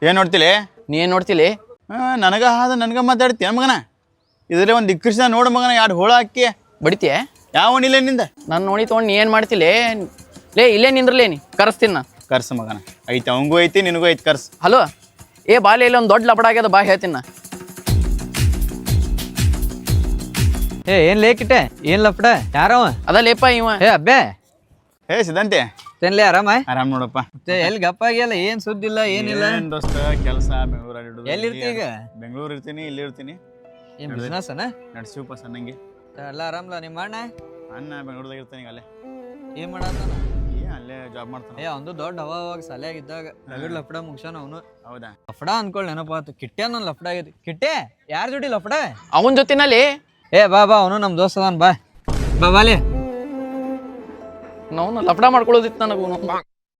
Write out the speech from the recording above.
ಏನು ನೋಡ್ತಿಲಿ? ನೀ ಏನು ನೋಡ್ತಿಲಿ? ನನಗೆ ಮಾತಾಡ್ತೀಯ ಮಗನ? ಇದ್ರೆ ಒಂದು ದಿಕ್ಕರ್ಸಿದ ನೋಡು ಮಗನ, 2 ಹೋಳ ಹಾಕಿ ಬಡಿತೀಯ? ಯಾವನಿಲ್ಲ ನಿಂದ? ನಾನು ನೋಡಿ ತೊಗೊಂಡು ನೀ ಏನು ಮಾಡ್ತಿಲಿ? ಲೇ ಇಲ್ಲೇ ನಿಂದ್ರಲೇ, ನೀ ಕರೆಸ್ತೀನಿ ನಾ. ಕರ್ಸು ಮಗನ, ಐತಿ ಅವಂಗೂ ಐತಿ ನಿನಗೂ ಐತಿ, ಕರ್ಸು. ಹಲೋ ಏ ಬಾಲೆ, ಇಲ್ಲ ಒಂದು ದೊಡ್ಡ ಲಪಡ ಆಗ್ಯದ, ಬಾ ಹೇಳ್ತೀನಿ ನಾ. ಏನ್ ಲೇಕಿಟ್ಟೆ ಏನ್ ಲಪಡ ಯಾರವ ಅದ ಲೇಪ ಇವ. ಅಬ್ಬೆ ಸಿದ್ಧಾಂತಿ ತಿನ್ಲಿ ಆರಾಮ ಆರಾಮ್ ನೋಡಪ್ಪ. ಎಲ್ಲಿ ಗಪ್ಪ ಆಗಿಲ್ಲ, ಏನ್ ಸುದ್ದಿ ಇಲ್ಲ ಏನಿಲ್ಲ. ಏನ್ ದೋಸ್ತ ಕೆಲಸ ಬೆಂಗಳೂರಲ್ಲಿ ಎಲ್ಲಿ ಇರ್ತಿ ಈಗ? ಬೆಂಗಳೂರು ಇರ್ತೀನಿ, ಇಲ್ಲಿ ಇರ್ತೀನಿ. ಏನ್ ಬಿಸ್ನೆಸ್ ಅನ ನಡ್ಸಿವಪ್ಪ ಸಣ್ಣಂಗೆ. ಎಲ್ಲ ಆರಾಮ್ಲ ನಿಮ್ಮ ಅಣ್ಣ? ಅಣ್ಣ ಬೆಂಗಳೂರದಾಗ ಇರ್ತಾನೆ ಈಗ, ಅಲ್ಲೇ ಏನ್ ಮಾಡತ್ತಾನ? ಅಲ್ಲೇ ಜಾಬ್ ಮಾಡ್ತಾನೆ. ಒಂದು ದೊಡ್ಡ ಅವಾಗ ಸಲಿಯಾಗಿದ್ದಾಗ ರಗಡ್ ಲಫಡ ಮುಗ್ಸಾನ ಅವನು. ಹೌದಾ? ಲಫಡ ಅನ್ಕೊಳ್ಳಿ ನೆನಪಾತು. ಕಿಟ್ಟೆ ನನ್ ಲಫಡ ಆಗೈತಿ. ಕಿಟ್ಟೆ ಯಾರ ಜೋಡಿ ಲಫಡ? ಅವನ ಜೊತಿನಲ್ಲಿ. ಬಾ ಅವನು ನಮ್ ದೋಸ್ತ ಅದಾನ, ಬಾ ಬಾಲೆ. ನಾವು ಲಪಡ ಮಾಡ್ಕೊಳ್ಳೋದಿತ್ತು ನನಗೂ.